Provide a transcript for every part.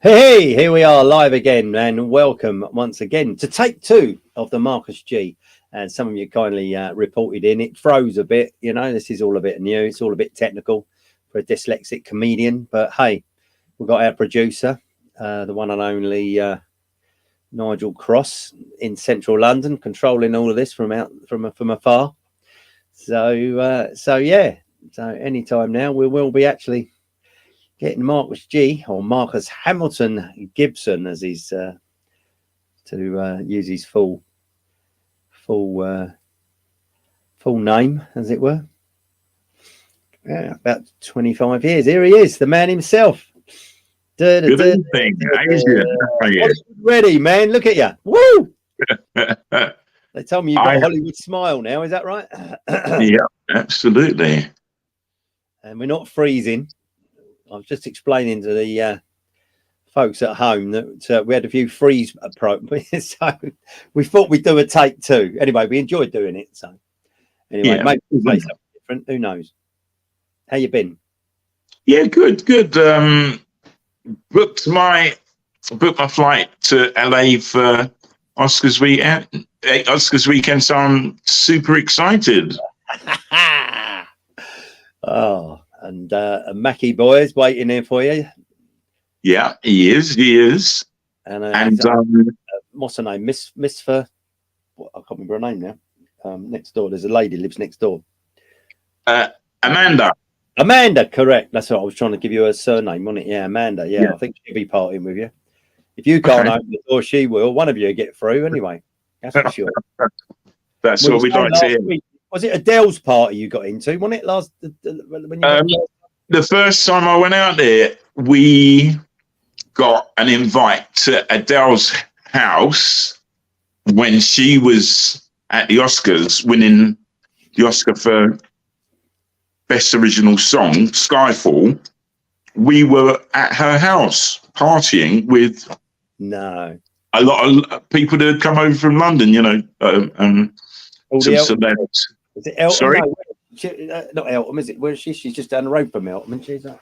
Hey, here we are live again, and welcome once again to take two of the Marcus G. And some of you kindly reported in. It froze a bit, you know. This is all a bit new. It's all a bit technical for a dyslexic comedian. But hey, we've got our producer, the one and only Nigel Cross in central London, controlling all of this from afar. So yeah. So anytime now, we will be actually getting Marcus G, or Marcus Hamilton Gibson, as he's to use his full name, as it were. Yeah, about 25 years. Here he is, the man himself. Good evening. Ready, man. Look at you. Woo! They tell me you've got a Hollywood smile now. Is that right? Yeah, absolutely. And we're not freezing. I was just explaining to the folks at home that we had a few freeze problems, so we thought we'd do a take two. Anyway, we enjoyed doing it. So anyway, maybe we'll play something different. Who knows? How you been? Yeah, good. Booked my flight to LA for Oscars weekend, so I'm super excited. Oh. And Mackie boy is waiting there for you. Yeah, he is. And what's her name? Miss for I can't remember her name now. Next door, there's a lady lives next door. Amanda. Amanda, correct. That's what I was trying to give you a surname, wasn't it? Yeah, Amanda. Yeah. I think she'll be partying with you. If you can't open the door, she will. One of you will get through anyway. That's for sure. That's what we'd like to hear. Was it Adele's party you got into? Wasn't it when you the first time I went out there, we got an invite to Adele's house when she was at the Oscars, winning the Oscar for Best Original Song, Skyfall. We were at her house partying with a lot of people that had come over from London, you know, some celebs. Is it Elton? Sorry? No, not Elton, is it? Where is she? She's just down the road from Elton, isn't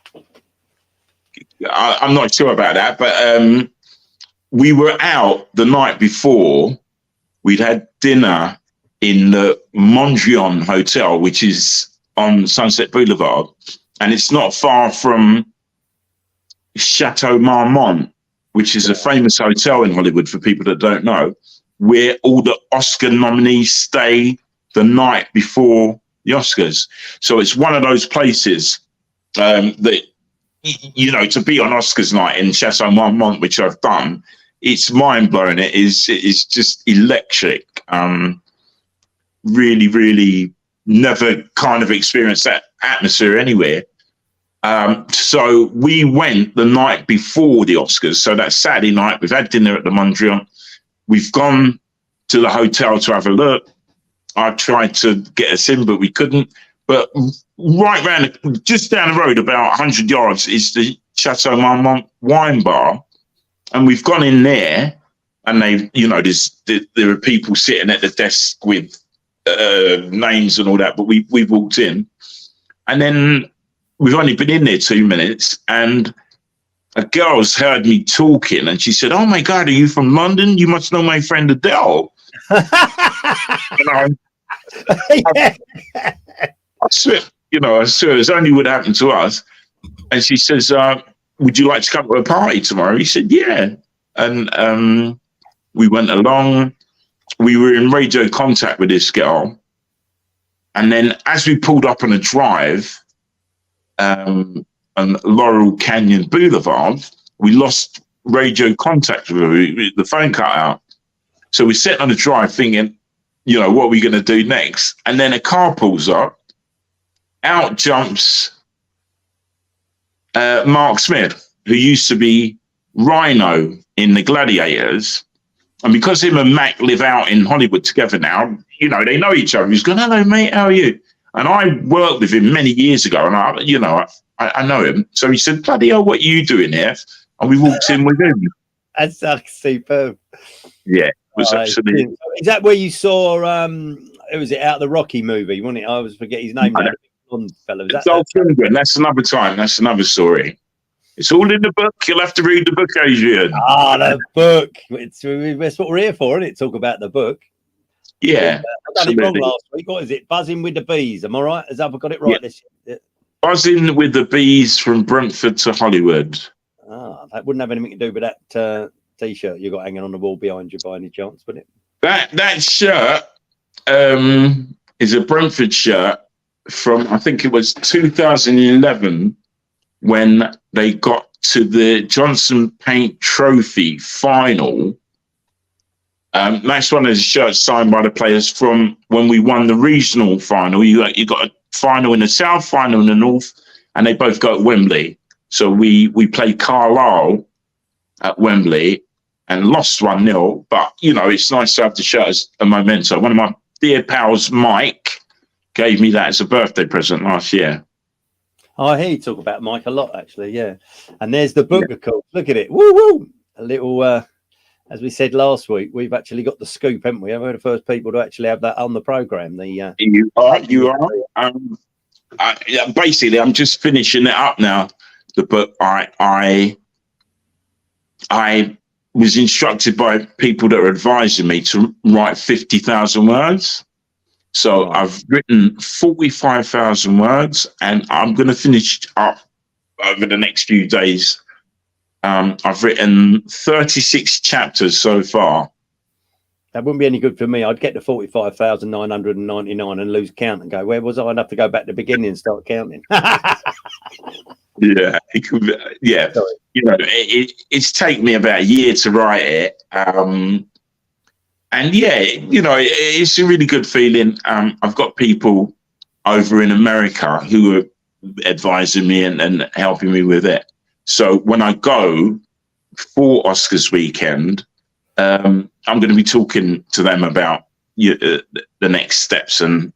she? I'm not sure about that, but we were out the night before. We'd had dinner in the Mondrian Hotel, which is on Sunset Boulevard, and it's not far from Chateau Marmont, which is a famous hotel in Hollywood for people that don't know, where all the Oscar nominees stay the night before the Oscars. So it's one of those places that, you know, to be on Oscars night in Chateau Marmont, which I've done, it's mind-blowing. It's just electric. Really, really never kind of experienced that atmosphere anywhere. So we went the night before the Oscars. So that Saturday night, we've had dinner at the Mondrian. We've gone to the hotel to have a look. I tried to get us in, but we couldn't. But right round, just down the road, about 100 yards, is the Chateau Marmont wine bar. And we've gone in there, and there are people sitting at the desk with names and all that, but we walked in. And then we've only been in there 2 minutes, and a girl's heard me talking, and she said, "Oh my God, are you from London? You must know my friend Adele." I swear it's only what happened to us. And she says, "Would you like to come to a party tomorrow?" He said, "Yeah." And we went along. We were in radio contact with this girl. And then as we pulled up on a drive on Laurel Canyon Boulevard, we lost radio contact with her. The phone cut out. So we sat on the drive thinking, you know, what are we going to do next? And then a car pulls up. Out jumps Mark Smith, who used to be Rhino in The Gladiators. And because him and Mac live out in Hollywood together now, you know, they know each other. He's going, "Hello, mate, how are you?" And I worked with him many years ago, and I know him. So he said, "Bloody hell, what are you doing here?" And we walked in with him. That's superb. Yeah. Was absolutely. Is that where you saw was it Out of the Rocky movie, wasn't it? I always forget his name now. Blonde fellow. That's another time. That's another story. It's all in the book. You'll have to read the book, Adrian. The book. That's what we're here for, isn't it? Talk about the book. Yeah. I done it wrong last week. What is it? Buzzing with the Bees. Am I right? Have I got it right this year? Buzzing with the Bees from Brentford to Hollywood. That wouldn't have anything to do with that T-shirt you got hanging on the wall behind you by any chance, would it? That shirt is a Brentford shirt from, I think it was 2011, when they got to the Johnson Paint Trophy final. That's one of the shirts signed by the players from when we won the regional final. You got a final in the south, final in the north, and they both go at Wembley. So we played Carlisle at Wembley and lost 1-0. But, it's nice to have the shirt as a memento. One of my dear pals, Mike, gave me that as a birthday present last year. I hear you talk about Mike a lot, actually, yeah. And there's the book, of course. Look at it. Woo, woo! A little, as we said last week, we've actually got the scoop, haven't we? We're the first people to actually have that on the programme. You are. Basically, I'm just finishing it up now. The book, I was instructed by people that are advising me to write 50,000 words. So I've written 45,000 words, and I'm going to finish up over the next few days. I've written 36 chapters so far. That wouldn't be any good for me. I'd get to 45,999 and lose count and go, where was I? I'd have to go back to the beginning and start counting. Yeah, it could be, yeah. Sorry. It's taken me about a year to write it. And yeah, it's a really good feeling. I've got people over in America who are advising me and helping me with it. So when I go for Oscars weekend, I'm going to be talking to them about the next steps, and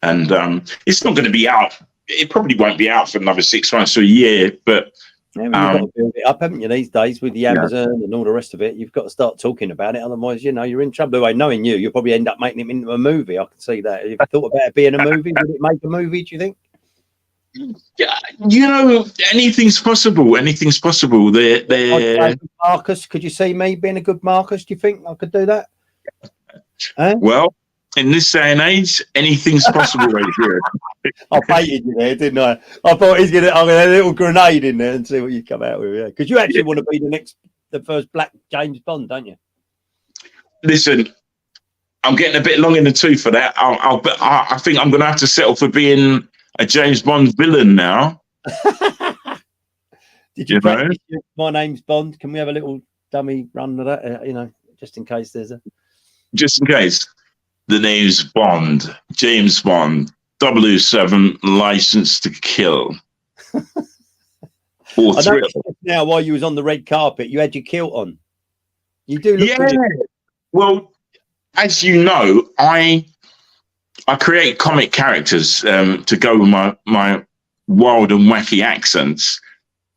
it's not going to be out. It probably won't be out for another 6 months or a year, but you've got to build it up, haven't you, these days with the Amazon and all the rest of it? You've got to start talking about it, otherwise, you're in trouble. Anyway, knowing you'll probably end up making it into a movie. I can see that. Have you thought about it being a movie? Would it make a movie, do you think? Yeah, anything's possible. Anything's possible. Marcus, could you see me being a good Marcus? Do you think I could do that? Well, in this day and age, anything's possible right here. I baited you there, didn't I? I thought he's going to have a little grenade in there and see what you come out with. Because you actually want to be the first black James Bond, don't you? Listen, I'm getting a bit long in the tooth for that. I think I'm going to have to settle for being a James Bond villain now. Did you practice My Name's Bond? Can we have a little dummy run of that? Just in case there's a... Just in case. The name's Bond. James Bond. 007, License to Kill. Or I noticed now while you was on the red carpet, you had your kilt on. You do look good. Well, as you know, I create comic characters to go with my wild and wacky accents.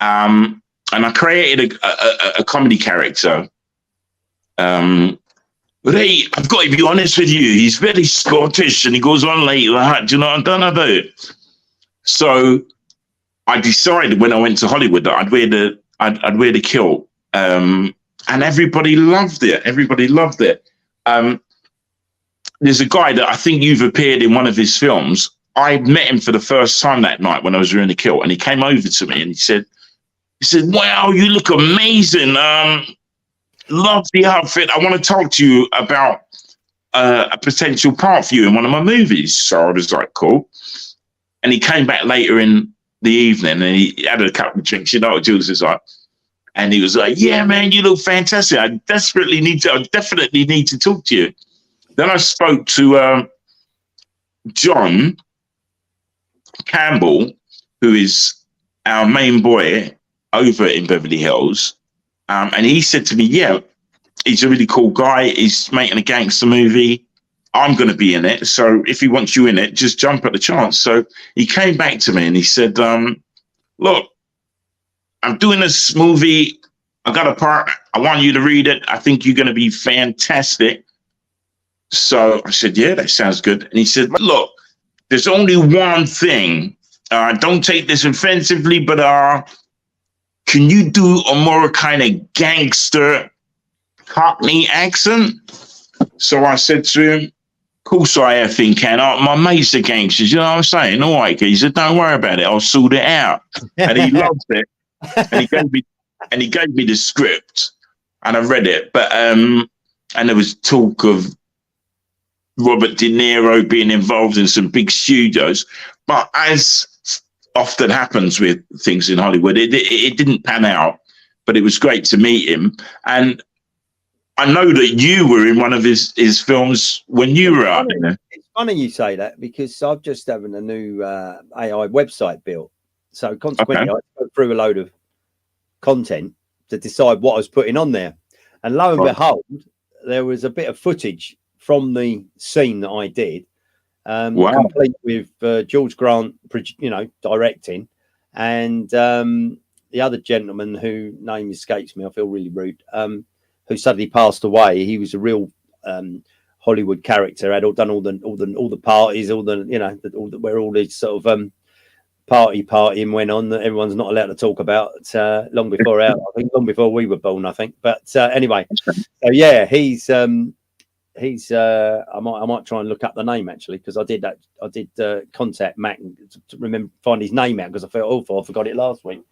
And I created a comedy character. But hey, I've got to be honest with you, he's very Scottish and he goes on like that. Do you know what I'm done about? So I decided when I went to Hollywood that I'd wear the kilt. And everybody loved it. Everybody loved it. There's a guy that I think you've appeared in one of his films. I met him for the first time that night when I was wearing the kilt, and he came over to me and he said, wow, you look amazing. Love the outfit. I want to talk to you about a potential part for you in one of my movies. So I was like, cool. And he came back later in the evening and he had a couple of drinks. You know what Jules is like? And he was like, yeah, man, you look fantastic. I definitely need to talk to you. Then I spoke to John Campbell, who is our main boy over in Beverly Hills. And he said to me, yeah, he's a really cool guy. He's making a gangster movie. I'm going to be in it. So if he wants you in it, just jump at the chance. So he came back to me and he said, look, I'm doing this movie. I got a part. I want you to read it. I think you're going to be fantastic. So I said, yeah, that sounds good. And he said, look, there's only one thing. Don't take this offensively, but can you do a more kind of gangster Cockney accent? So I said to him, of course I effing can. My mates are gangsters, you know what I'm saying? All right, geezer, don't worry about it. I'll sort it out. And he loved it. And he gave me the script, and I read it. But and there was talk of Robert De Niro being involved in some big studios. But as often happens with things in Hollywood, it didn't pan out. But it was great to meet him. And I know that you were in one of his films when you were out there. It's funny you say that, because I've just having a new AI website built. So consequently, I go through a load of content to decide what I was putting on there. And lo and behold, there was a bit of footage from the scene that I did, complete with George Grant, directing, and the other gentleman whose name escapes me. I feel really rude. Who suddenly passed away. He was a real Hollywood character. Had done all the parties, where all these sort of partying went on that everyone's not allowed to talk about. Long before long before we were born, I think. But anyway, so yeah, he's. I might try and look up the name, actually, because I did contact Mac to find his name out, because I felt awful. I forgot it last week.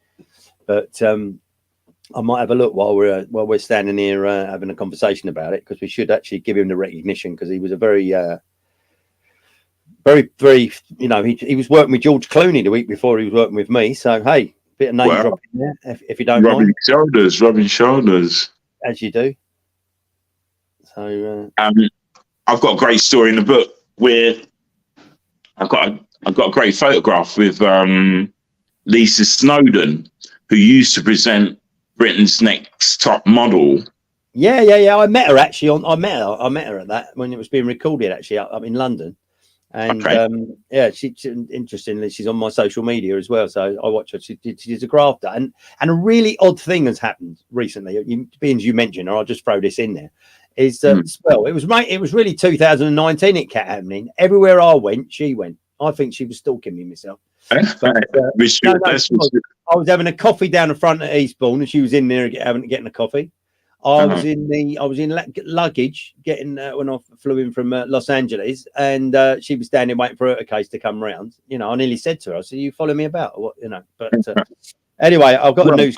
But I might have a look while we're standing here having a conversation about it, because we should actually give him the recognition, because he was a very, very, he was working with George Clooney the week before he was working with me. So hey, bit of name dropping there, if you don't mind. Rubbing shoulders, as you do. So I've got a great story in the book where I've got a great photograph with Lisa Snowdon, who used to present Britain's Next Top Model. Yeah. I met her actually. I met her at that when it was being recorded, actually, up in London. And she's interestingly, she's on my social media as well. So I watch her. She's a grafter, and a really odd thing has happened recently. Being as you mentioned, or I'll just throw this in there. Is well, it was really 2019. It kept happening everywhere I went. She went. I think she was stalking me myself. But, I was having a coffee down the front at Eastbourne, and she was in there getting a coffee. I was in luggage getting when I flew in from Los Angeles, and she was standing waiting for her case to come round. I nearly said to her, "I said, you follow me about?" Or what, But anyway, I've got a news.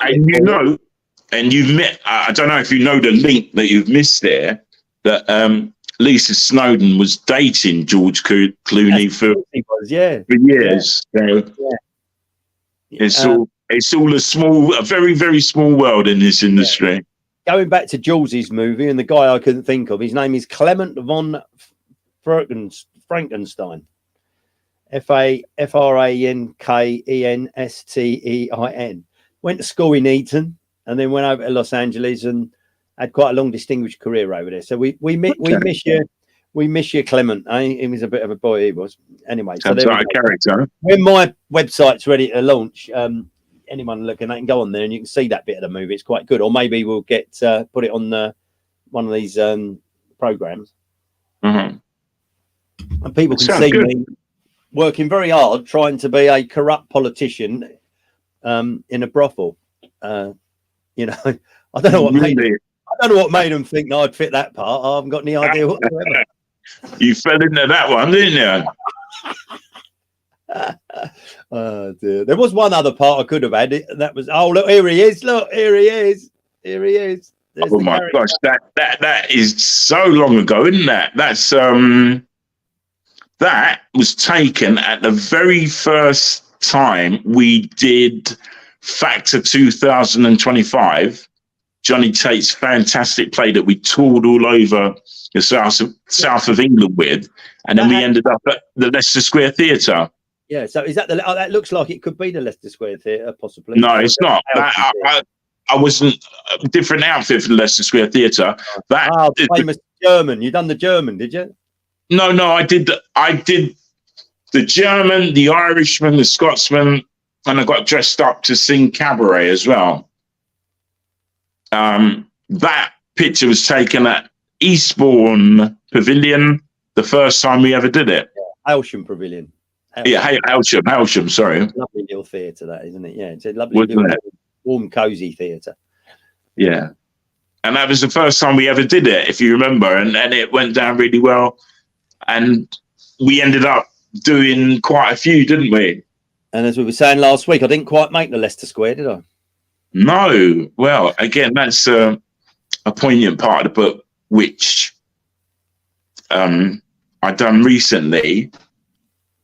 And you've met. I don't know if you know the link that you've missed there. That Lisa Snowdon was dating George Clooney for years. Yeah. So it's all a very, very small world in this industry. Yeah. Going back to Jules's movie, and the guy I couldn't think of, his name is Clement von Frankenstein. Frankenstein. Went to school in Eton, and then went over to Los Angeles and had quite a long, distinguished career over there. So we miss you. We miss you, Clement. He was a bit of a boy, he was. Anyway, so that's a character. When my website's ready to launch, anyone looking, they can go on there and you can see that bit of the movie. It's quite good. Or maybe we'll put it on one of these programs, and people can see me working very hard, trying to be a corrupt politician in a brothel. I don't know what made them think that I'd fit that part. I haven't got any idea whatsoever. You fell into that one, didn't you? Oh dear. There was one other part I could have had. That was, oh look, here he is. Look, here he is. There's oh my gosh, that is so long ago, isn't that? That's that was taken at the very first time we did Factor 2025. Johnny Tate's fantastic play that we toured all over the south of England with, and then we ended up at the Leicester Square Theatre. Yeah, so is that that looks like it could be the Leicester Square Theatre, possibly? No, it's not. I wasn't a different outfit for the Leicester Square Theatre. The famous German. You done the German, did you? No, I did the German, the Irishman, the Scotsman, and I got dressed up to sing cabaret as well. That picture was taken at Eastbourne Pavilion the first time we ever did it. Aylsham Pavilion. Aylsham, sorry. Lovely little theatre, that, isn't it? Yeah, it's a lovely little. warm, cozy theatre. Yeah. And that was the first time we ever did it, if you remember, and it went down really well. And we ended up doing quite a few, didn't we? And as we were saying last week, I didn't quite make the Leicester Square, did I? No. Well, again, that's a poignant part of the book, which I done recently,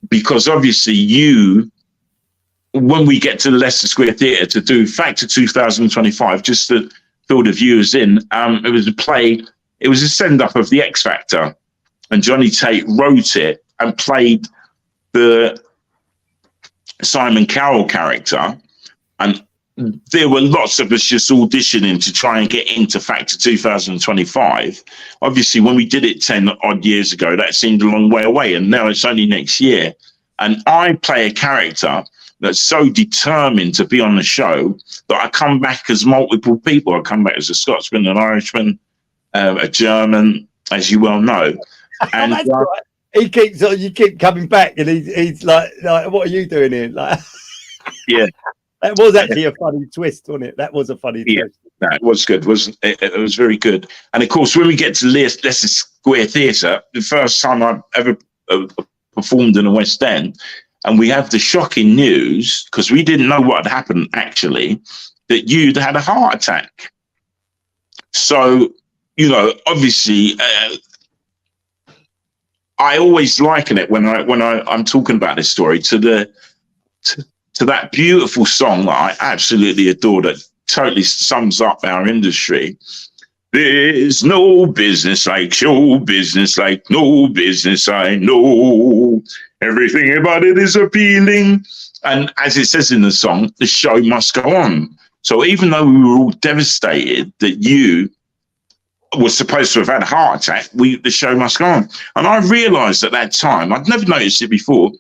because obviously when we get to the Leicester Square Theatre to do Factor 2025, just to fill the viewers in, it was a play, it was a send-up of the X Factor, and Johnny Tate wrote it and played the Simon Cowell character, and there were lots of us just auditioning to try and get into Factor 2025. Obviously, when we did it 10 odd years ago, that seemed a long way away, and now it's only next year. And I play a character that's so determined to be on the show that I come back as multiple people. I come back as a Scotsman, an Irishman, a German, as you well know. And that's right. You keep coming back, and he's like, what are you doing here? Like, yeah. That was actually a funny twist, wasn't it? That was a funny twist. No, it was good, wasn't it? It was very good. And of course, when we get to Leicester Square Theatre, the first time I've ever performed in the West End, and we have the shocking news, because we didn't know what had happened actually, that you'd had a heart attack. So, obviously, I always liken it when I'm talking about this story to that beautiful song that I absolutely adore, that totally sums up our industry. There's no business like show business, like no business I know. Everything about it is appealing. And as it says in the song, the show must go on. So even though we were all devastated that you was supposed to have had a heart attack, the show must go on. And I realised at that time, I'd never noticed it before,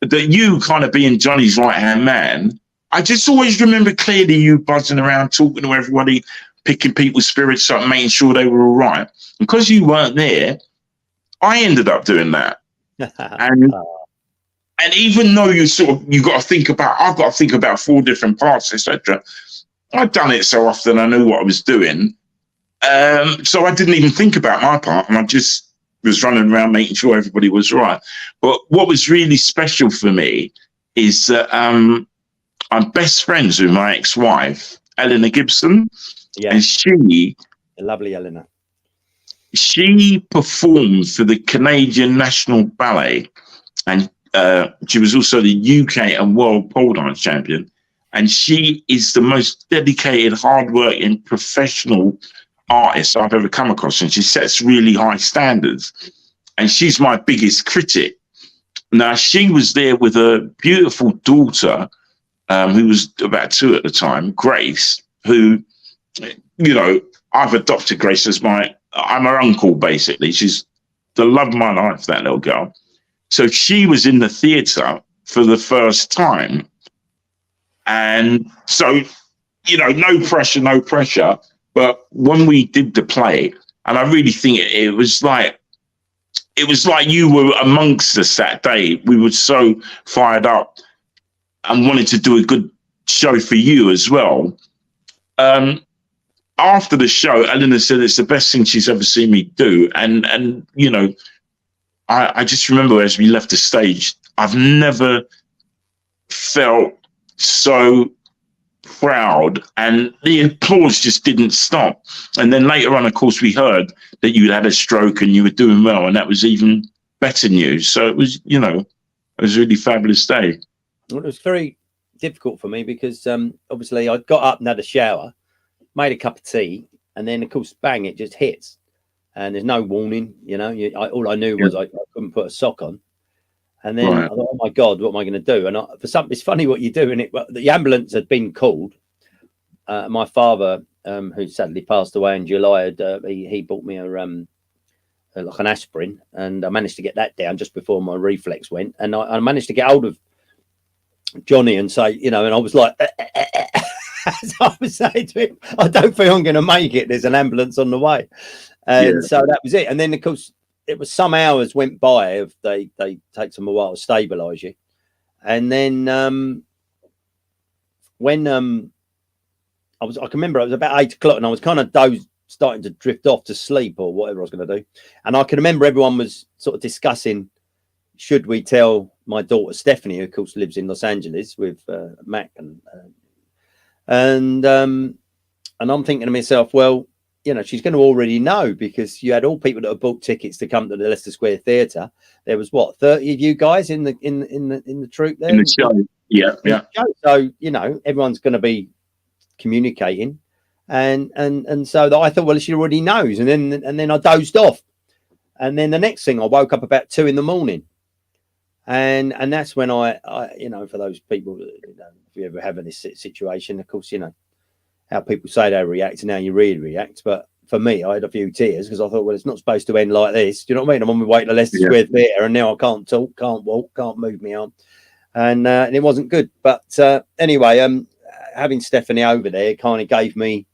that you kind of being Johnny's right-hand man, I just always remember clearly you buzzing around, talking to everybody, picking people's spirits up, making sure they were all right. And because you weren't there, I ended up doing that. And even though I've got to think about 4 different parts, etc. I'd done it so often, I knew what I was doing. So I didn't even think about my part, and I just was running around making sure everybody was right. But what was really special for me is that I'm best friends with my ex-wife, Eleanor Gibson. Yeah. And she, the lovely Eleanor, she performed for the Canadian National Ballet, and she was also the UK and world pole dance champion. And she is the most dedicated, hardworking, professional artist I've ever come across, and she sets really high standards, and she's my biggest critic. Now, she was there with a beautiful daughter who was about 2 at the time, Grace, who, I've adopted Grace as I'm her uncle, basically. She's the love of my life, that little girl. So she was in the theatre for the first time, and so no pressure. But when we did the play, and I really think it was like you were amongst us that day. We were so fired up and wanted to do a good show for you as well. After the show, Eleanor said it's the best thing she's ever seen me do. And I just remember as we left the stage, I've never felt so proud, and the applause just didn't stop. And then later on, of course, we heard that you had a stroke and you were doing well, and that was even better news. So it was, it was a really fabulous day. Well, it was very difficult for me because obviously I got up and had a shower, made a cup of tea, and then of course, bang, it just hits, and there's no warning. All I knew was I couldn't put a sock on. And then I thought, oh my God, what am I going to do? And it's funny what you do. And the ambulance had been called. My father, who sadly passed away in July, he bought me like an aspirin, and I managed to get that down just before my reflex went. And I managed to get hold of Johnny and say, and I was like, as I was saying to him, I don't think I'm going to make it. There's an ambulance on the way. And so that was it. And then, of course, it was some hours went by. If they take them a while to stabilize you, and then when I can remember it was about 8 o'clock, and I was kind of starting to drift off to sleep or whatever I was going to do. And I can remember everyone was sort of discussing, should we tell my daughter Stephanie, who of course lives in Los Angeles with Mac, and I'm thinking to myself, well, you know, she's going to already know, because you had all people that had bought tickets to come to the Leicester Square Theatre. There was what, 30 of you guys in the troupe there? In the show. Yeah. So, you know, everyone's going to be communicating, and so I thought, well, she already knows. And then I dozed off, and then the next thing I woke up about 2 a.m, and that's when I you know, for those people, you know, if you ever have this situation, of course, you know how people say they react and how you really react. But for me, I had a few tears, because I thought, well, it's not supposed to end like this. Do you know what I mean? I'm on my way to Leicester Square Theatre, and now I can't talk, can't walk, can't move my arm, and it wasn't good. But anyway, having Stephanie over there kind of gave me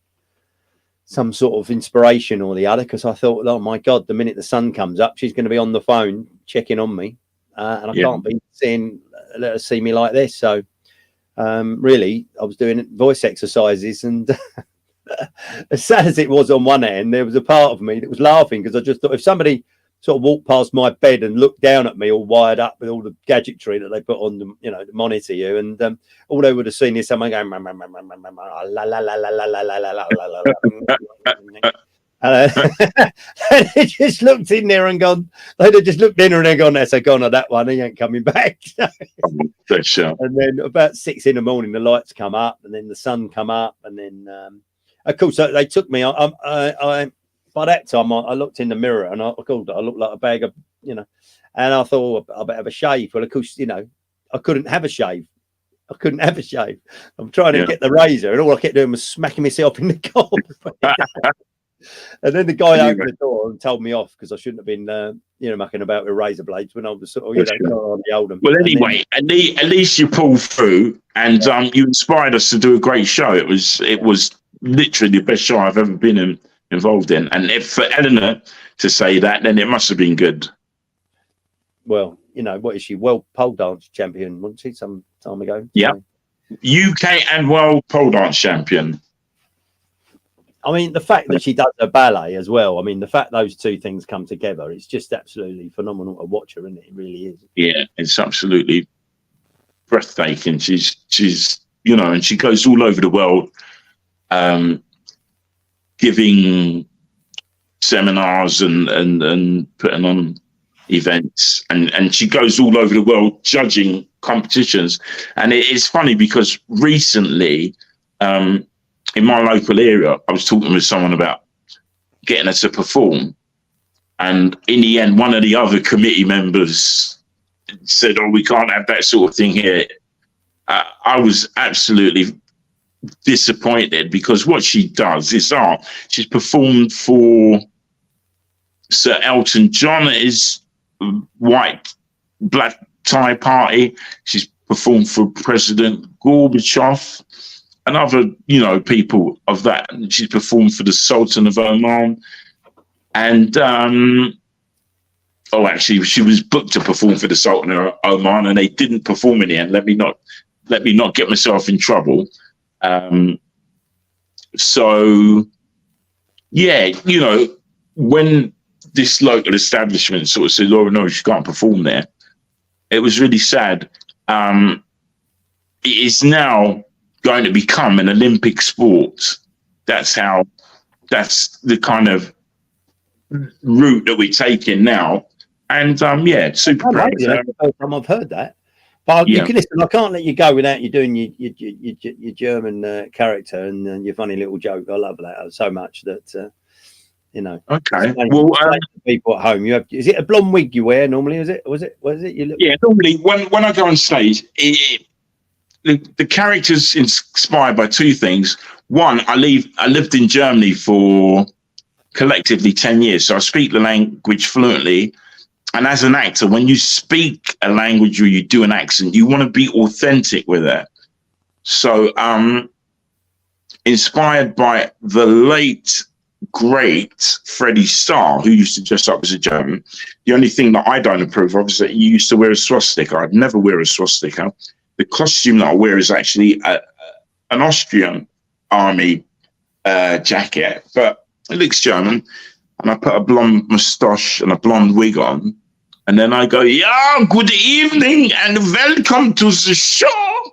some sort of inspiration or the other, because I thought, oh my God, the minute the sun comes up, she's going to be on the phone checking on me, and I can't be let her see me like this. So really, I was doing voice exercises, and as sad as it was on one end, there was a part of me that was laughing, because I just thought, if somebody sort of walked past my bed and looked down at me all wired up with all the gadgetry that they put on the, you know, to monitor you, and all they would have seen is someone going la la la la la la la la la la. And they just looked in there and gone. They'd have just looked in and gone, "That's a goner, that one. He ain't coming back." And then about 6 a.m, the lights come up, and then the sun come up, and then of course they took me. I by that time I looked in the mirror, and I looked like a bag of, you know, and I thought, I better have a shave. Well, of course, you know, I couldn't have a shave. I'm trying to get the razor, and all I kept doing was smacking myself in the cob. And then the guy opened the door and told me off, because I shouldn't have been, you know, mucking about with razor blades when I was sort of, you know, on the old one. Well, anyway, at least you pulled through, and you inspired us to do a great show. It was literally the best show I've ever been involved in. And if for Eleanor to say that, then it must have been good. Well, you know, what is she? World pole dance champion, wasn't she, some time ago? Yeah. UK and world pole dance champion. I mean, the fact that she does her ballet as well. I mean, the fact those two things come together, it's just absolutely phenomenal to watch her, isn't it? It really is. Yeah, it's absolutely breathtaking. She's you know, and she goes all over the world, giving seminars and putting on events, and she goes all over the world judging competitions. And it is funny, because recently, in my local area, I was talking with someone about getting her to perform. And in the end, one of the other committee members said, "Oh, we can't have that sort of thing here." I was absolutely disappointed, because what she does is art. She's performed for Sir Elton John at his white black tie party. She's performed for President Gorbachev and other, you know, people of that. She's performed for the Sultan of Oman, and actually, she was booked to perform for the Sultan of Oman, and they didn't perform in the end. Let me not get myself in trouble. So yeah, you know, when this local establishment sort of said, "Oh no, she can't perform there," it was really sad. It is now going to become an Olympic sport. That's the kind of route that we're taking now. And yeah, super proud. That's the first time I've heard that. But you can listen. I can't let you go without you doing your German character and your funny little joke. I love that so much that you know. Okay. Well, people at home, is it a blonde wig you wear normally? Was it? You look. Yeah, normally when I go on stage, the character's inspired by two things. One, I lived in Germany for collectively 10 years, so I speak the language fluently. And as an actor, when you speak a language or you do an accent, you want to be authentic with it. So inspired by the late, great Freddie Starr, who used to dress up as a German. The only thing that I don't approve of is that he used to wear a swastika. I'd never wear a swastika. The costume that I wear is actually an Austrian army jacket, but it looks German. And I put a blonde moustache and a blonde wig on. And then I go, yeah, good evening and welcome to the show.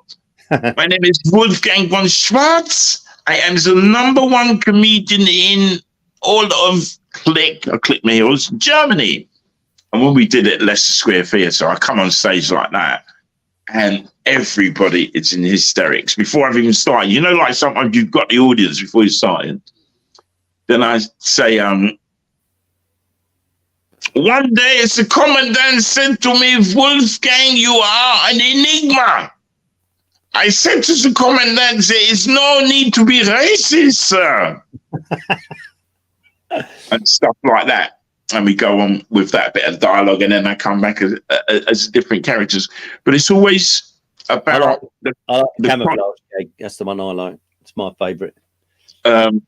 My name is Wolfgang von Schwarz. I am the #1 comedian in all of Clickmeals, Germany. And when we did it at Leicester Square Theatre, I come on stage like that, and everybody is in hysterics before I've even started. You know, like sometimes you've got the audience before you started. Then I say, one day as the commandant said to me, Wolfgang, you are an enigma. I said to the commandant, there is no need to be racist, sir. And stuff like that. And we go on with that bit of dialogue, and then I come back as different characters. But it's always about I like the camouflage cake. That's the one I like. It's my favourite. When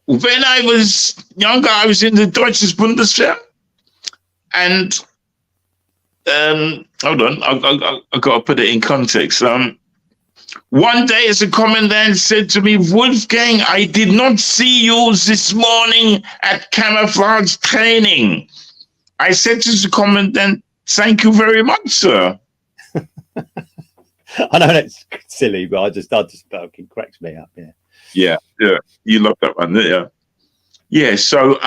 I was younger, I was in the Deutsches Bundeswehr. And hold on, I got to put it in context. One day, as a commandant said to me, Wolfgang, I did not see you this morning at camouflage training. I said to the commandant, thank you very much, sir. I know that's silly, but I just fucking cracks me up. Yeah. You love that one, yeah. Yeah. So,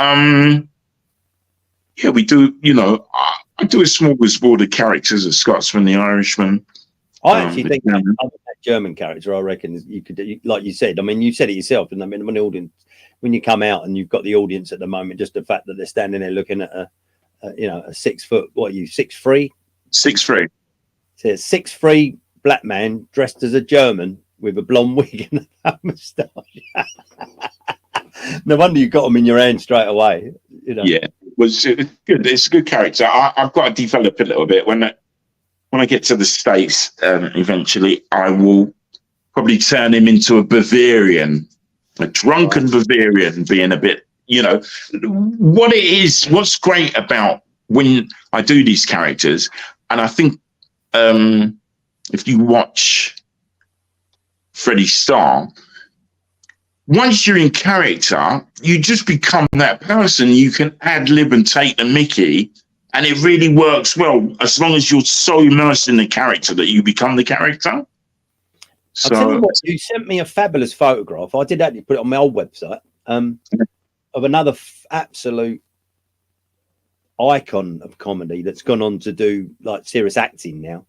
yeah, we do. You know, I do a smorgasbord of characters: the Scotsman, the Irishman. I actually think that German character, I reckon you could do, like you said. I mean, you said it yourself, and I mean, when you come out and you've got the audience at the moment, just the fact that they're standing there looking at a 6 foot, what are you, 6'3"? 6'3". So a 6'3" black man dressed as a German with a blonde wig and a moustache. No wonder you got them in your hand straight away. You know. Yeah, it was good. It's a good character. I've got to develop it a little bit. When I get to the States, eventually, I will probably turn him into a Bavarian, a drunken Bavarian, being a bit, what it is. What's great about when I do these characters, and I think if you watch Freddie Starr, once you're in character, you just become that person. You can ad lib and take the mickey, and it really works well as long as you're so immersed in the character that you become the character. So, I'll tell you what, you sent me a fabulous photograph. I did actually put it on my old website of another absolute icon of comedy that's gone on to do like serious acting now.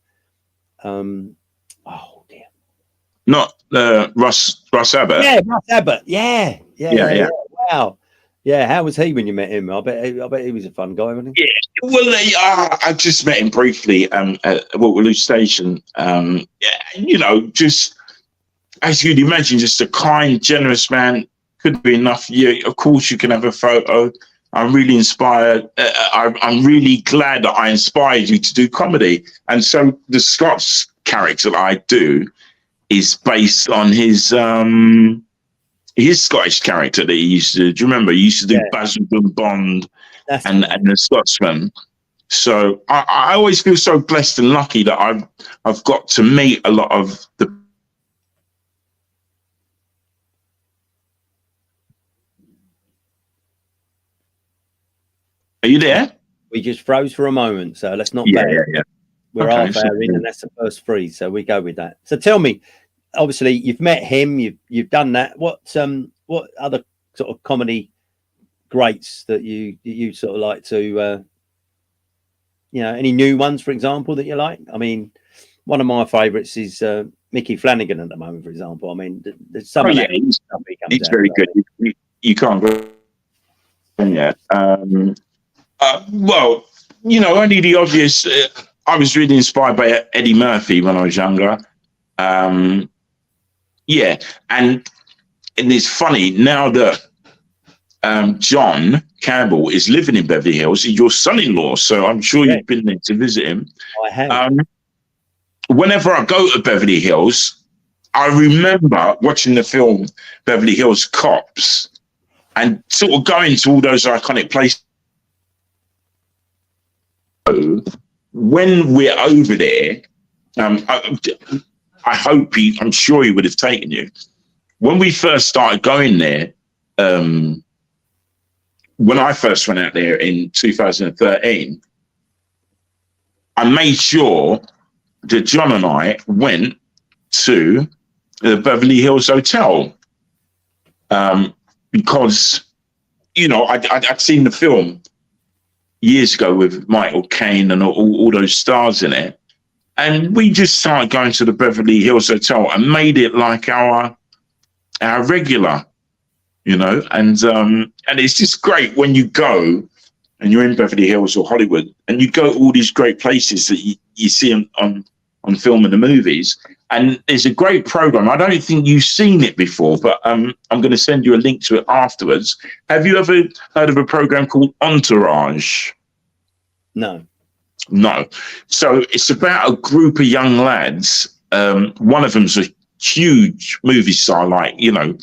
Oh dear. Not Russ Abbott. Yeah, Russ Abbott. Yeah. Wow. Yeah, how was he when you met him? I bet he was a fun guy, wasn't he? Yeah. Well, I just met him briefly at Waterloo Station. Just as you'd imagine, just a kind, generous man. Couldn't be enough. Yeah, of course you can have a photo. I'm really inspired. I'm really glad that I inspired you to do comedy. And so the Scots character that I do is based on his Scottish character that he used to do. You remember? He used to do Basildon Bond and the Scotsman. So I always feel so blessed and lucky that I've got to meet a lot of the. Are you there? We just froze for a moment, so let's not. Yeah. We're half hour in, and that's the first freeze, so we go with that. So tell me, obviously you've met him, you've done that. What other sort of comedy greats that you sort of like to any new ones, for example, that you like? I mean, one of my favourites is Mickey Flanagan at the moment, for example. I mean, there's some of that stuff he comes he's out very with. good. You can't go. Yeah. Well, only the obvious. I was really inspired by Eddie Murphy when I was younger. Yeah, and it's funny now that John Campbell is living in Beverly Hills. He's your son-in-law, so I'm sure you've been there to visit him. I have. Whenever I go to Beverly Hills, I remember watching the film Beverly Hills Cops and sort of going to all those iconic places. When we're over there, I'm sure he would have taken you. when we first started going there, when I first went out there in 2013, I made sure that John and I went to the Beverly Hills Hotel, because, you know, I'd seen the film years ago with Michael Caine and all those stars in it. And we just started going to the Beverly Hills Hotel and made it like our regular, you know. And it's just great when you go and you're in Beverly Hills or Hollywood and you go to all these great places that you see on film in the movies. And there's a great program. I don't think you've seen it before, but I'm going to send you a link to it afterwards. Have you ever heard of a program called Entourage? No. So it's about a group of young lads. One of them's a huge movie star, like, you know,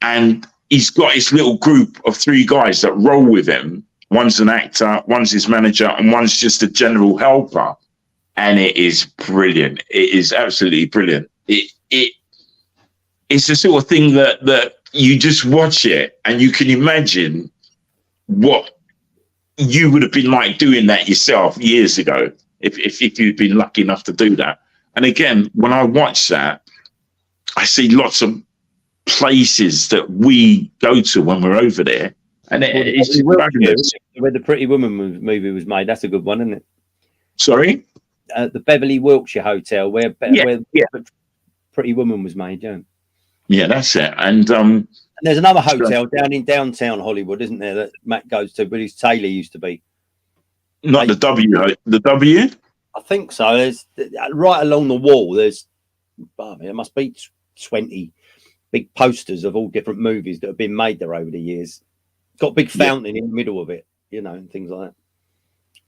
and he's got his little group of 3 guys that roll with him. One's an actor, one's his manager, and one's just a general helper. And it is brilliant. It is absolutely brilliant. It's the sort of thing that you just watch it and you can imagine what you would have been like doing that yourself years ago if you'd been lucky enough to do that. And again, when I watch that, I see lots of places that we go to when we're over there. And it's just fabulous. Where the Pretty Woman movie was made. That's a good one, isn't it? Sorry? The Beverly Wilshire Hotel, where Pretty Woman was made, yeah. Yeah, that's it. And there's another hotel down in downtown Hollywood, isn't there, that Matt goes to, but his Taylor used to be. Not the W. The W? I think so. There's right along the wall. There's, there must be 20 big posters of all different movies that have been made there over the years. It's got a big fountain in the middle of it, you know, and things like that.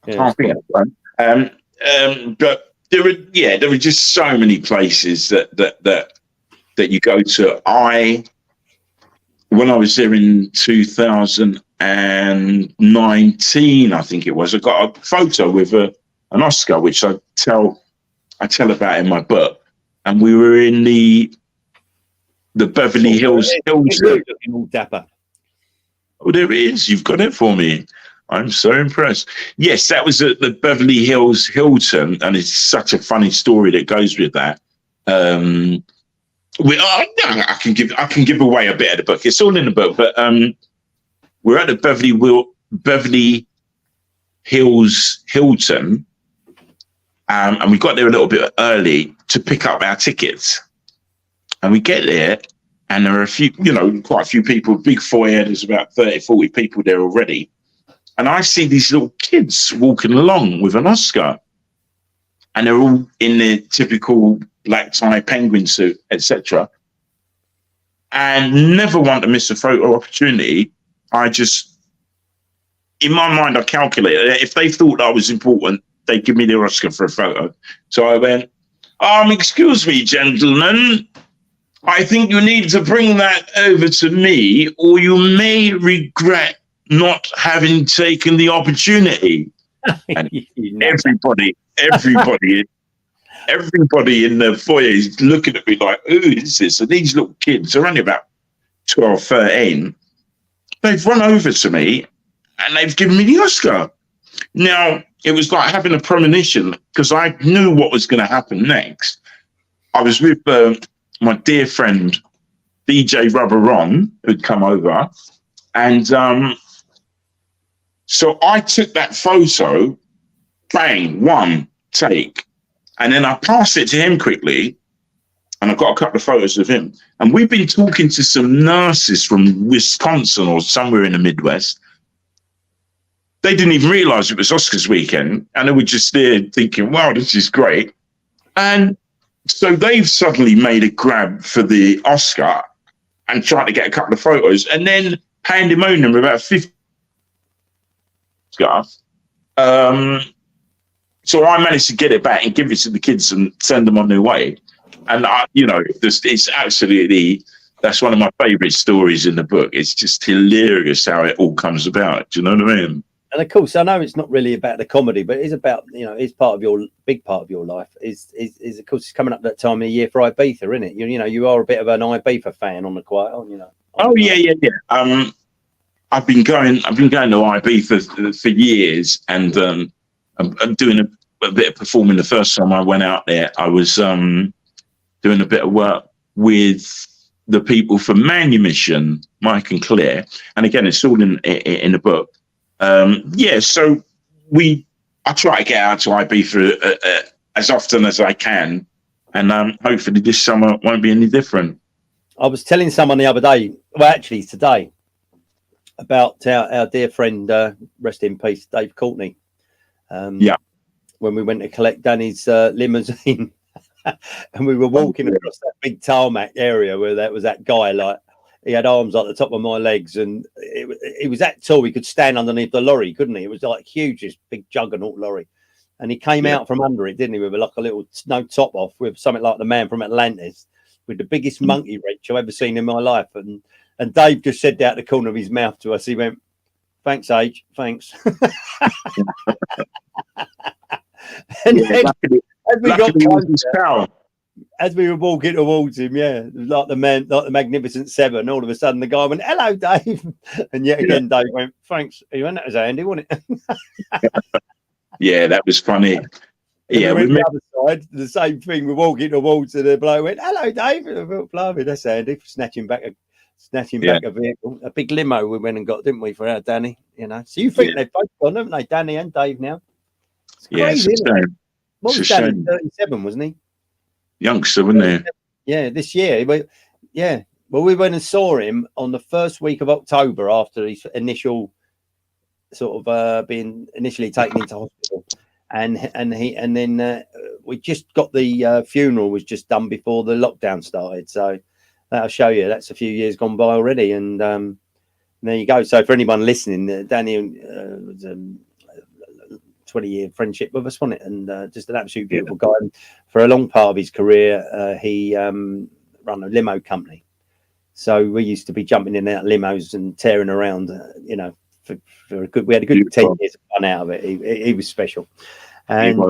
Yeah, I can't think of one. But there are just so many places that you go to. When I was there in 2019, I think it was, I got a photo with an Oscar, which I tell about in my book, and we were in the Beverly Hills Hilton. All dapper. Oh, there it is. You've got it for me. I'm so impressed. Yes, that was at the Beverly Hills Hilton, and it's such a funny story that goes with that. I can give away a bit of the book. It's all in the book, but we're at the Beverly Hills Hilton, and we got there a little bit early to pick up our tickets. And we get there, and there are quite a few people, big foyer. There's about 30, 40 people there already. And I see these little kids walking along with an Oscar, and they're all in their typical black tie, penguin suit, etc. And never want to miss a photo opportunity. In my mind, I calculated if they thought I was important, they'd give me the Oscar for a photo. So I went, excuse me, gentlemen, I think you need to bring that over to me, or you may regret not having taken the opportunity. And everybody in the foyer is looking at me like, who is this? And these little kids are only about 12, 13. They've run over to me and they've given me the Oscar. Now, it was like having a premonition because I knew what was going to happen next. I was with my dear friend, DJ Rubber Ron, who'd come over. And so I took that photo, bang, one take. And then I passed it to him quickly. And I got a couple of photos of him. And we've been talking to some nurses from Wisconsin or somewhere in the Midwest. They didn't even realize it was Oscars weekend. And they were just there thinking, wow, this is great. And so they've suddenly made a grab for the Oscar and tried to get a couple of photos and then pandemonium them about 50 Oscars. So I managed to get it back and give it to the kids and send them on their way. And, it's absolutely, that's one of my favorite stories in the book. It's just hilarious how it all comes about. Do you know what I mean? And of course, I know it's not really about the comedy, but it's about, it's part of your big part of your life. Is of course it's coming up that time of year for Ibiza, isn't it? You are a bit of an Ibiza fan on the quiet, aren't you? Oh yeah. I've been going to Ibiza for years, and I'm doing a bit of performing. The first time I went out there, I was doing a bit of work with the people from Manumission, Mike and Claire, and again, it's all in the book. So I try to get out to Ibiza as often as I can, and hopefully this summer won't be any different. I was telling someone the other day, well, actually today, about our dear friend, rest in peace, Dave Courtney. When we went to collect Danny's limousine, and we were walking across that big tarmac area where there was that guy, like, he had arms like the top of my legs, and it was that tall he could stand underneath the lorry, couldn't he? It was like huge, this big juggernaut lorry. And he came out from under it, didn't he, with like a little no top off, with something like the man from Atlantis, with the biggest monkey wrench I've ever seen in my life. And Dave just said out the corner of his mouth to us, he went, "Thanks, Age, thanks." And then, as we were walking towards him, like the Magnificent Seven, all of a sudden the guy went, "Hello, Dave," and yet again Dave went, "Thanks." He went, "That was handy, wasn't it?" Yeah, that was funny. Yeah, we went the other side, the same thing. We're walking towards and the bloke went, "Hello, Dave." And I thought, blimey, that's handy for snatching back a vehicle, a big limo. We went and got, didn't we, for our Danny? So you think they've both gone, haven't they, Danny and Dave now? It's crazy, it's a shame. What was Danny? 37, wasn't he? Youngster, wasn't he? Yeah, this year. Yeah. Well, we went and saw him on the first week of October after his initial sort of being initially taken into hospital, and then we just got the funeral was just done before the lockdown started. So that'll show you that's a few years gone by already, and there you go. So for anyone listening, Danny was 20-year friendship with us, wasn't it? And just an absolute beautiful guy. And for a long part of his career, he run a limo company. So we used to be jumping in and out of limos and tearing around, for a good. We had a good 10 years of fun out of it. He was special, and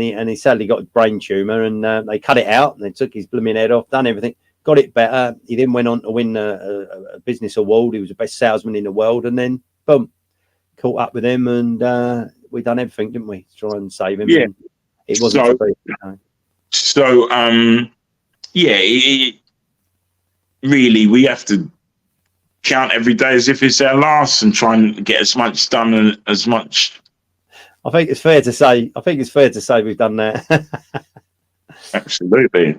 he sadly got a brain tumor, and they cut it out and they took his blooming head off, done everything, got it better. He then went on to win a business award. He was the best salesman in the world, and then boom, caught up with him, and we done everything, didn't we, to try and save him? Yeah, it wasn't really, we have to count every day as if it's our last and try and get as much done and as much. I think it's fair to say we've done that. Absolutely.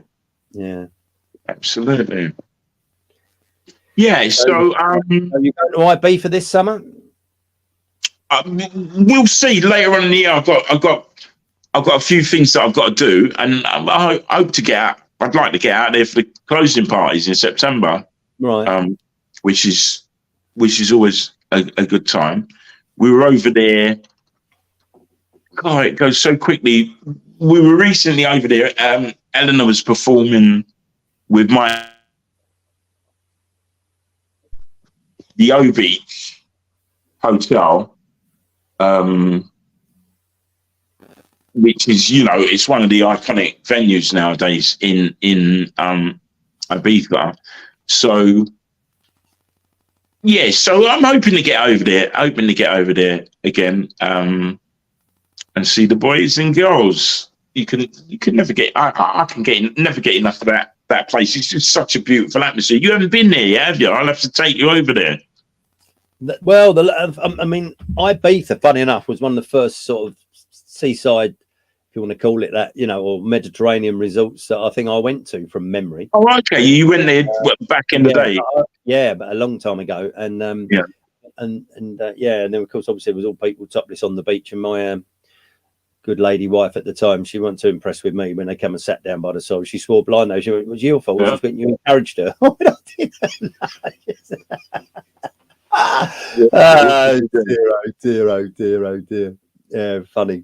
Yeah. Absolutely. Yeah. So are you going to IB for this summer? We'll see later on in the year. I've got a few things that I've got to do, and I hope to get out. I'd like to get out there for the closing parties in September, right? Which is always a good time. We were over there. God, it goes so quickly. We were recently over there. Eleanor was performing with the O Beach Hotel. Which is, it's one of the iconic venues nowadays in Ibiza. So, so I'm hoping to get over there again, and see the boys and girls. You can never get. I can never get enough of that place. It's just such a beautiful atmosphere. You haven't been there yet, have you? I'll have to take you over there. Well, Ibiza, funny enough, was one of the first sort of seaside, if you want to call it that, or Mediterranean resorts that I think I went to from memory. Oh, okay. You went there back in the day. But a long time ago. And and then of course, obviously, it was all people topless on the beach, and my good lady wife at the time, she wasn't too impressed with me when they came and sat down by the side. She swore blind though. She went, "It was your fault." Yeah. You encouraged her. Oh dear. Yeah, funny.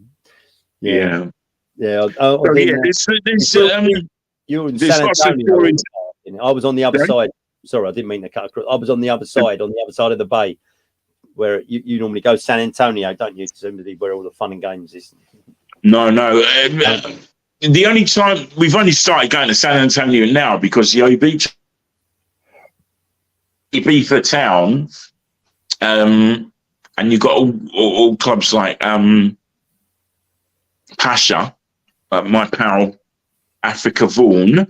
Yeah. You were in San Antonio. I was on the other side. Sorry, I didn't mean to cut across. I was on the other side of the bay, where you normally go San Antonio, don't you? Somebody where all the fun and games is. No. The only time we've only started going to San Antonio now because the Ibiza town, and you've got all clubs like Pasha, my pal Africa Vaughan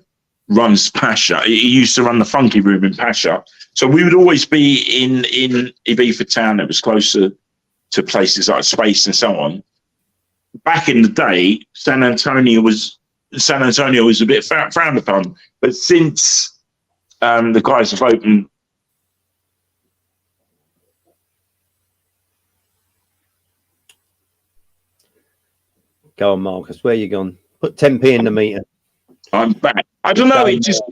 runs Pasha. He used to run the Funky Room in Pasha. So we would always be in Ibiza town. It was closer to places like Space and so on. Back in the day, San Antonio was a bit frowned upon. But since the guys have opened. Go on, Marcus. Where you gone? Put 10p in the meter. I'm back. I don't know. It just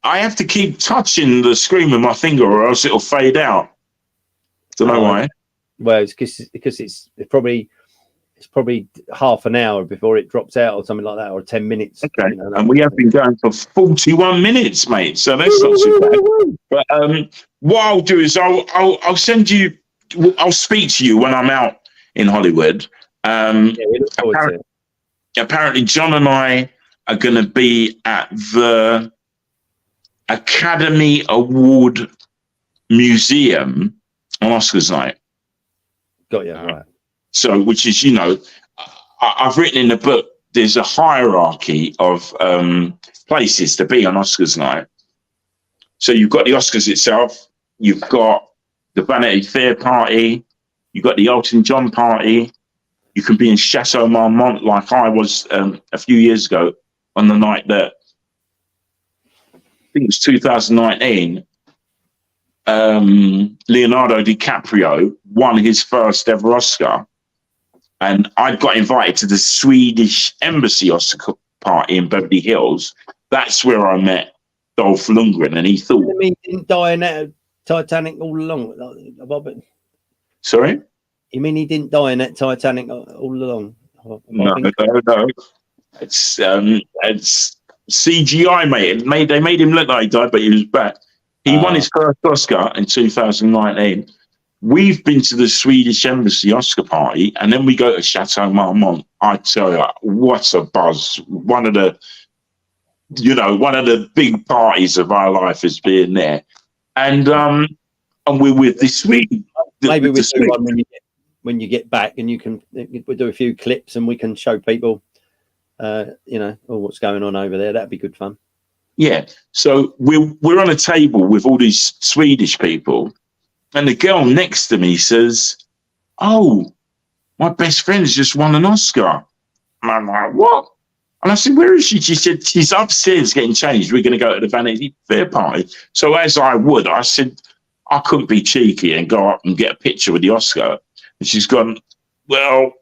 I have to keep touching the screen with my finger, or else it'll fade out. Don't know why. Well, it's because it's probably half an hour before it drops out, or something like that, or 10 minutes. Okay, and we have been going for 41 minutes, mate. So that's not too bad. But what I'll do is I'll send you. I'll speak to you when I'm out in Hollywood. We look forward to it. Apparently, John and I are going to be at the Academy Award Museum on Oscars night. Got you, right. So, which is, I've written in the book, there's a hierarchy of places to be on Oscars night. So you've got the Oscars itself, you've got the Vanity Fair party, you've got the Elton John party, you can be in Chateau Marmont like I was a few years ago on the night that, I think it was 2019, Leonardo DiCaprio won his first ever Oscar. And I got invited to the Swedish Embassy Oscar party in Beverly Hills. That's where I met Dolph Lundgren, and he thought... I mean, he didn't die in that Titanic all along? Sorry? You mean he didn't die in that Titanic all along? No. It's CGI, mate. They made him look like he died, but he was back. He won his first Oscar in 2019. We've been to the Swedish Embassy Oscar party, and then we go to Chateau Marmont. I tell you, what a buzz! One of the big parties of our life has been there, and we're with the Swede. Maybe we'll do one when you get back, and we'll do a few clips, and we can show people, what's going on over there. That'd be good fun. Yeah. So we're on a table with all these Swedish people. And the girl next to me says, "Oh, my best friend's just won an Oscar." And I'm like, "What?" And I said, "Where is she?" She said, "She's upstairs getting changed. We're going to go to the Vanity Fair party." So as I said, I couldn't be cheeky and go up and get a picture with the Oscar. And she's gone, "Well,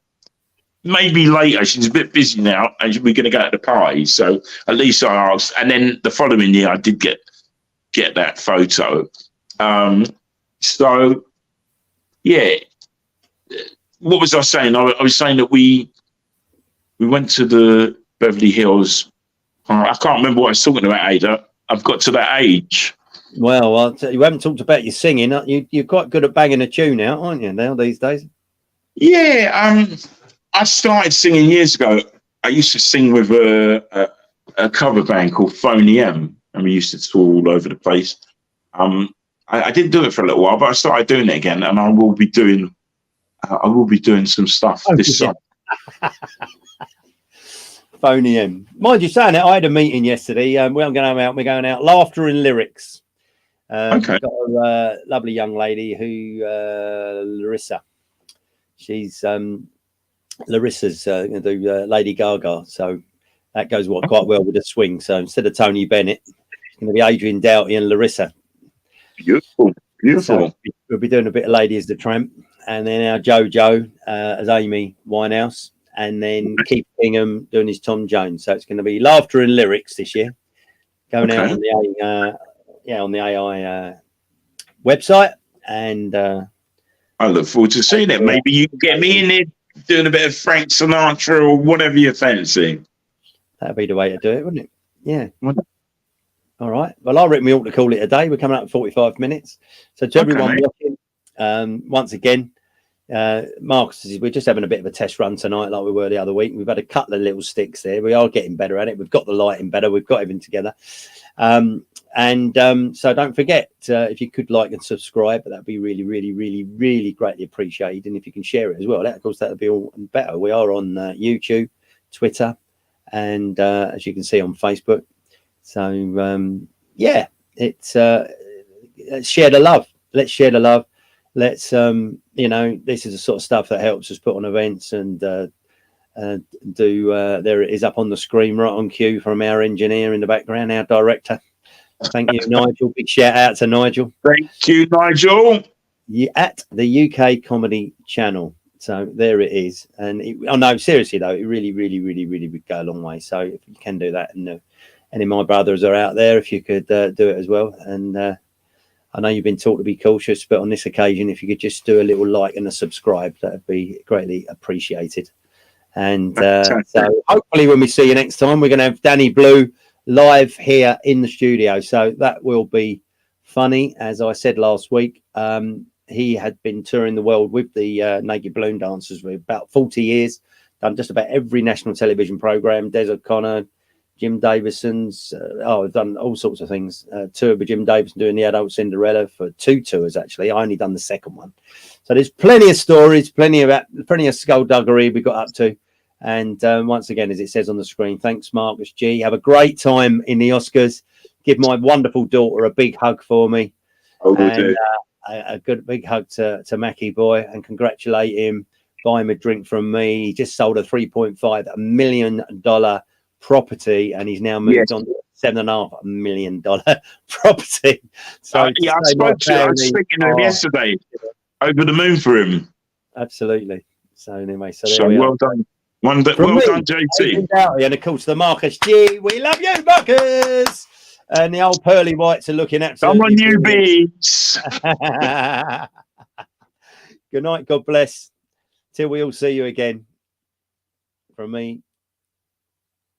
maybe later. She's a bit busy now, and we're going to go to the party." So at least I asked. And then the following year, I did get that photo. So, yeah, what was I saying? I was saying that we went to the Beverly Hills. I can't remember what I was talking about, Ada. I've got to that age. Well, I'll tell you, we haven't talked about your singing. You're quite good at banging a tune out, aren't you, now these days? Yeah, I started singing years ago. I used to sing with a cover band called Phony M, and we used to tour all over the place. I didn't do it for a little while, but I started doing it again, and I will be doing some stuff this summer. Phony M. Mind you saying that, I had a meeting yesterday. We're going out. Laughter and Lyrics. Okay. Got a lovely young lady who Larissa. She's Larissa's going to do Lady Gaga, so that goes quite well with the swing. So instead of Tony Bennett, it's going to be Adrian Doughty and Larissa. Beautiful. So we'll be doing a bit of Lady as the Tramp, and then our JoJo as Amy Winehouse, and then Keith Bingham doing his Tom Jones. So it's going to be Laughter and Lyrics this year, going out on the AI website, and I look forward to seeing it. Maybe you can get me in there doing a bit of Frank Sinatra or whatever you fancy. That'd be the way to do it, wouldn't it? Yeah. All right. Well, I reckon we ought to call it a day. We're coming up 45 minutes. So to everyone watching, once again, Marcus, we're just having a bit of a test run tonight, like we were the other week. We've had a couple of little sticks there. We are getting better at it. We've got the lighting better. We've got everything together. So don't forget, if you could like and subscribe, that'd be really, really, really, really greatly appreciated. And if you can share it as well, that, of course, that'd be all better. We are on YouTube, Twitter, and as you can see on Facebook. So yeah, it's let's share the love. Let's share the love. Let's you know, this is the sort of stuff that helps us put on events and do. There it is up on the screen, right on cue, from our engineer in the background, our director. Thank you, Nigel. Big shout out to Nigel. Thank you, Nigel. At the UK Comedy Channel. So there it is. And oh no, seriously though, it really, really, really, really would go a long way. So if you can do that, and any of my brothers are out there, if you could do it as well. And I know you've been taught to be cautious, but on this occasion, if you could just do a little like and a subscribe, that'd be greatly appreciated. And so hopefully when we see you next time, we're going to have Danny Blue live here in the studio. So that will be funny. As I said last week, he had been touring the world with the Naked Balloon Dancers for about 40 years, done just about every national television program. Des O'Connor, Jim Davison's, I've done all sorts of things. Toured with Jim Davison doing the Adult Cinderella for 2 tours, actually. I only done the second one. So there's plenty of stories, plenty of skullduggery we got up to. And once again, as it says on the screen, thanks, Marcus G. Have a great time in the Oscars. Give my wonderful daughter a big hug for me. And a good big hug to Mackie Boy, and congratulate him. Buy him a drink from me. He just sold a $3.5 million property, and he's now moved on to $7.5 million property. So yeah, I spoke to him. I was speaking to him yesterday. Over the moon for him. Absolutely. So anyway, so well done. Well done, JT. And of course, the Marcus G. We love you, Marcus. And the old pearly whites are looking absolutely. Come on, you beats. Good night. God bless. Till we all see you again. From me,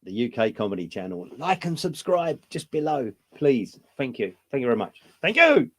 the UK Comedy Channel. Like and subscribe just below, please. Thank you. Thank you very much. Thank you.